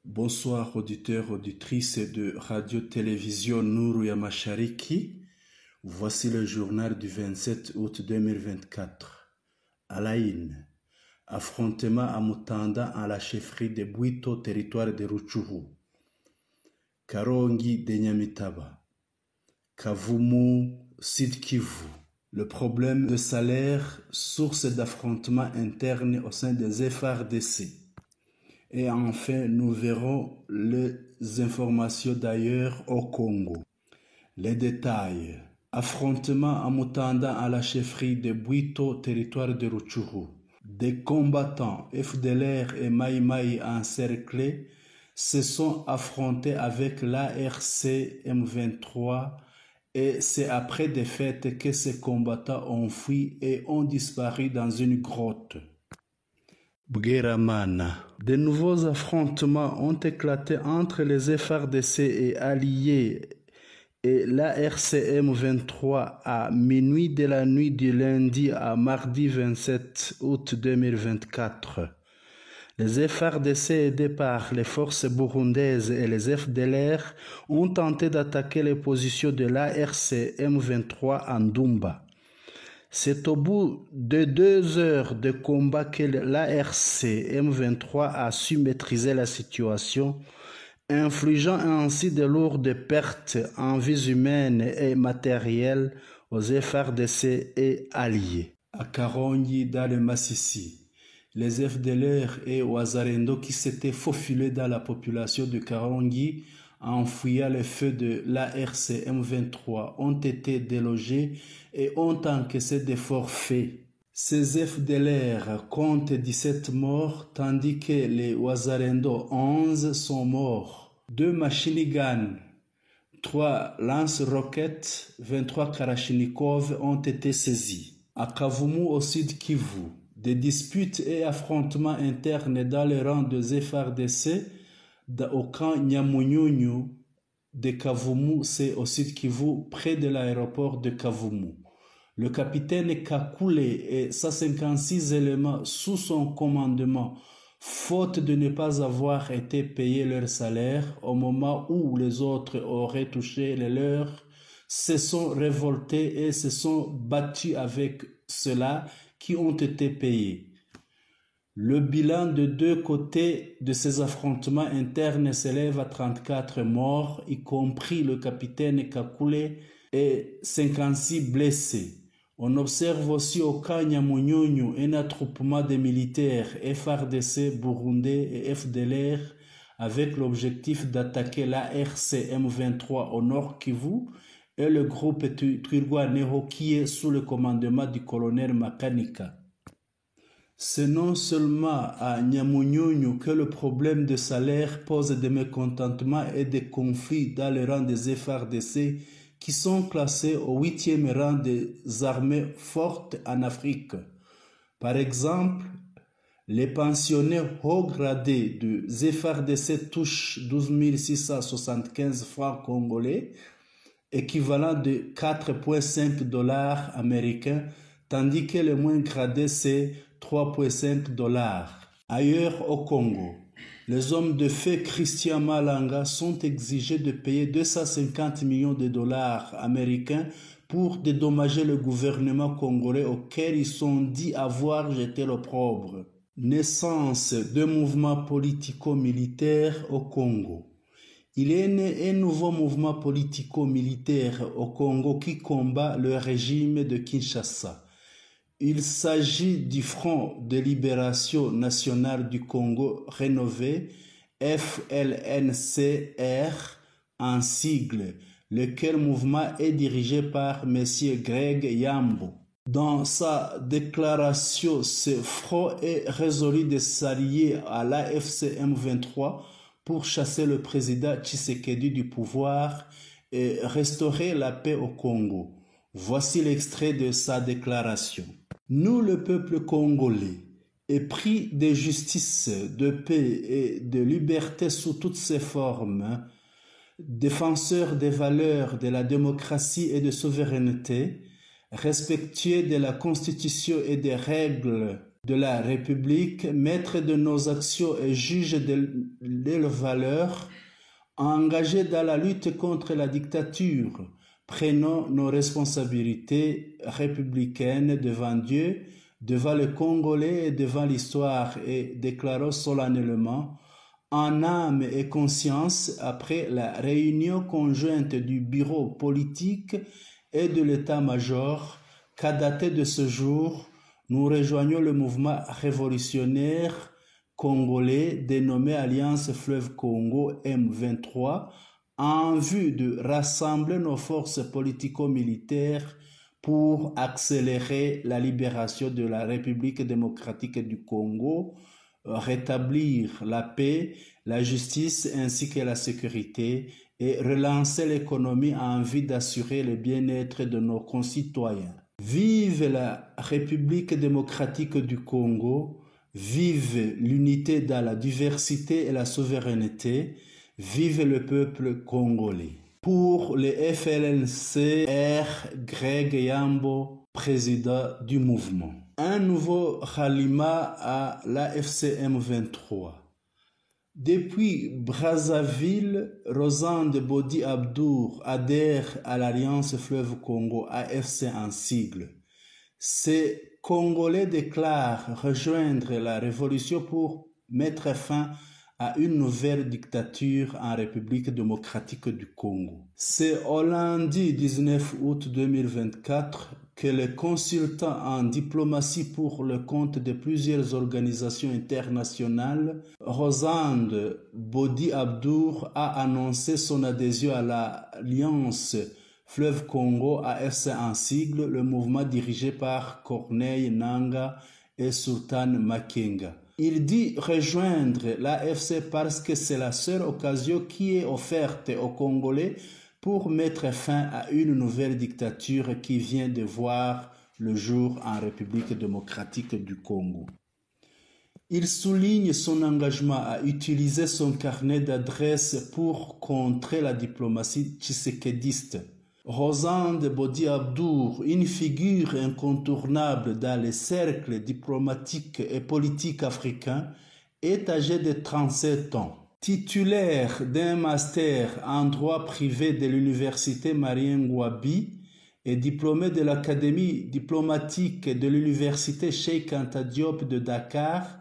Bonsoir auditeurs, auditrices de Radio-Télévision Nuru ya Mashariki. Voici le journal du 27 août 2024. À la une, affrontement à Mutanda en la chefferie de Bwito, territoire de Rutshuru. Karongi de Nyamitaba. Kavumu, Sud Kivu. Le problème de salaire, source d'affrontement interne au sein des FARDC. Et enfin, nous verrons les informations d'ailleurs au Congo. Les détails. Affrontement à Mutanda à la chefferie de Bwito, territoire de Rutshuru. Des combattants FDLR et Mai Mai encerclés se sont affrontés avec l'ARC M23 et c'est après des fêtes que ces combattants ont fui et ont disparu dans une grotte. Bgeramana. De nouveaux affrontements ont éclaté entre les FARDC et alliés et l'ARCM 23 à minuit de la nuit du lundi à mardi 27 août 2024. Les FARDC aidés par les forces burundaises et les FDLR ont tenté d'attaquer les positions de l'ARCM 23 à Ndumba. C'est au bout de 2 heures de combat que l'ARC M23 a su maîtriser la situation, infligeant ainsi de lourdes pertes en vies humaines et matérielles aux FARDC et alliés. À Karongi, dans le Massissi, les FDLR et Wazarendo qui s'étaient faufilés dans la population de Karongi en fuyant les feux de l'ARC M23 ont été délogés et ont encaissé des forfaits. Ces FDLR comptent 17 morts, tandis que les Wazarendo 11 sont morts. 2 machine guns, 3 lance-roquettes, 23 Kalachnikov ont été saisis. À Kavumu au sud Kivu, des disputes et affrontements internes dans les rangs des FARDC au camp Nyamunyunyu de Kavumu, c'est au sud Kivu, près de l'aéroport de Kavumu. Le capitaine Kakule et 156 éléments sous son commandement, faute de ne pas avoir été payés leur salaire au moment où les autres auraient touché les leurs, se sont révoltés et se sont battus avec ceux-là qui ont été payés. Le bilan de 2 côtés de ces affrontements internes s'élève à 34 morts, y compris le capitaine Kakule et 56 blessés. On observe aussi au camp Nyamunyunyu un attroupement de militaires FARDC, Burundais et FDLR avec l'objectif d'attaquer l'ARC M23 au nord Kivu et le groupe Twirwaneho qui est sous le commandement du colonel Makanika. C'est non seulement à Nyamunyunyu que le problème de salaire pose des mécontentements et des conflits dans les rangs des FARDC qui sont classés au 8e rang des armées fortes en Afrique. Par exemple, les pensionnaires haut gradés de FARDC touchent 12 675 francs congolais, équivalent de 4,5 $ américains, tandis que les moins gradés c'est 3,5 $. Ailleurs au Congo, les hommes de feu Christian Malanga sont exigés de payer 250 millions de dollars américains pour dédommager le gouvernement congolais auquel ils sont dits avoir jeté l'opprobre. Naissance de mouvements politico-militaires au Congo. Il est né un nouveau mouvement politico-militaire au Congo qui combat le régime de Kinshasa. Il s'agit du Front de libération nationale du Congo rénové, FLNCR en sigle, lequel mouvement est dirigé par M. Greg Yambo. Dans sa déclaration, ce front est résolu de s'allier à l'AFCM 23 pour chasser le président Tshisekedi du pouvoir et restaurer la paix au Congo. Voici l'extrait de sa déclaration. Nous, le peuple congolais, épris de justice, de paix et de liberté sous toutes ses formes, défenseurs des valeurs de la démocratie et de souveraineté, respectueux de la Constitution et des règles de la République, maître de nos actions et juge de leurs valeurs, engagés dans la lutte contre la dictature, prenons nos responsabilités républicaines devant Dieu, devant les Congolais et devant l'histoire et déclarons solennellement en âme et conscience, après la réunion conjointe du bureau politique et de l'état-major, qu'à dater de ce jour, nous rejoignons le mouvement révolutionnaire congolais dénommé Alliance Fleuve Congo M23 en vue de rassembler nos forces politico-militaires pour accélérer la libération de la République démocratique du Congo, rétablir la paix, la justice ainsi que la sécurité et relancer l'économie en vue d'assurer le bien-être de nos concitoyens. Vive la République démocratique du Congo, vive l'unité dans la diversité et la souveraineté, vive le peuple congolais. Pour le FLNC, R. Greg Yambo, président du mouvement. Un nouveau ralliement à l'AFC M23. Depuis Brazzaville, Rosande Bodi Abdour adhère à l'Alliance Fleuve Congo, AFC en sigle. Ces Congolais déclarent rejoindre la révolution pour mettre fin à une nouvelle dictature en République démocratique du Congo. C'est au lundi 19 août 2024 que le consultant en diplomatie pour le compte de plusieurs organisations internationales, Rosande Bodi Abdour, a annoncé son adhésion à l'Alliance Fleuve Congo, AFC en sigle, le mouvement dirigé par Corneille Nangaa et Sultan Makenga. Il dit rejoindre l'AFC parce que c'est la seule occasion qui est offerte aux Congolais pour mettre fin à une nouvelle dictature qui vient de voir le jour en République démocratique du Congo. Il souligne son engagement à utiliser son carnet d'adresses pour contrer la diplomatie tshisekédiste. Rosande Bodi Abdour, une figure incontournable dans les cercles diplomatiques et politiques africains, est âgée de 37 ans. Titulaire d'un master en droit privé de l'université Marien Ngouabi et diplômée de l'académie diplomatique de l'université Cheikh Anta Diop de Dakar,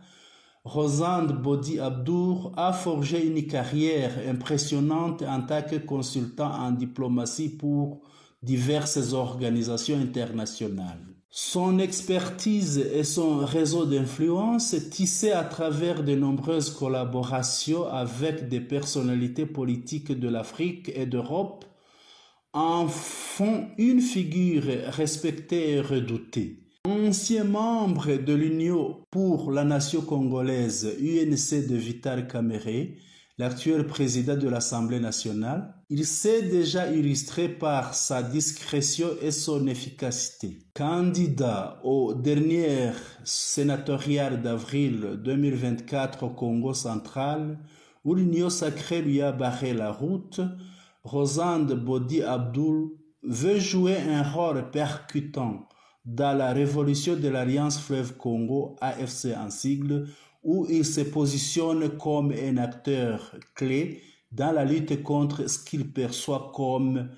Rosande Bodi Abdour a forgé une carrière impressionnante en tant que consultant en diplomatie pour diverses organisations internationales. Son expertise et son réseau d'influence, tissé à travers de nombreuses collaborations avec des personnalités politiques de l'Afrique et d'Europe, en font une figure respectée et redoutée. Ancien membre de l'Union pour la nation congolaise, UNC de Vital Kamerhe, l'actuel président de l'Assemblée nationale, il s'est déjà illustré par sa discrétion et son efficacité. Candidat aux dernières sénatoriales d'avril 2024 au Congo central, où l'Union sacrée lui a barré la route, Rosande Bodi Abdour veut jouer un rôle percutant dans la révolution de l'Alliance Fleuve Congo, AFC en sigle, où il se positionne comme un acteur clé dans la lutte contre ce qu'il perçoit comme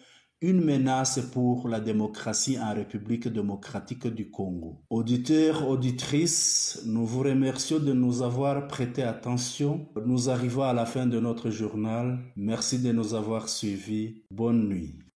une menace pour la démocratie en République démocratique du Congo. Auditeurs, auditrices, nous vous remercions de nous avoir prêté attention. Nous arrivons à la fin de notre journal. Merci de nous avoir suivis. Bonne nuit.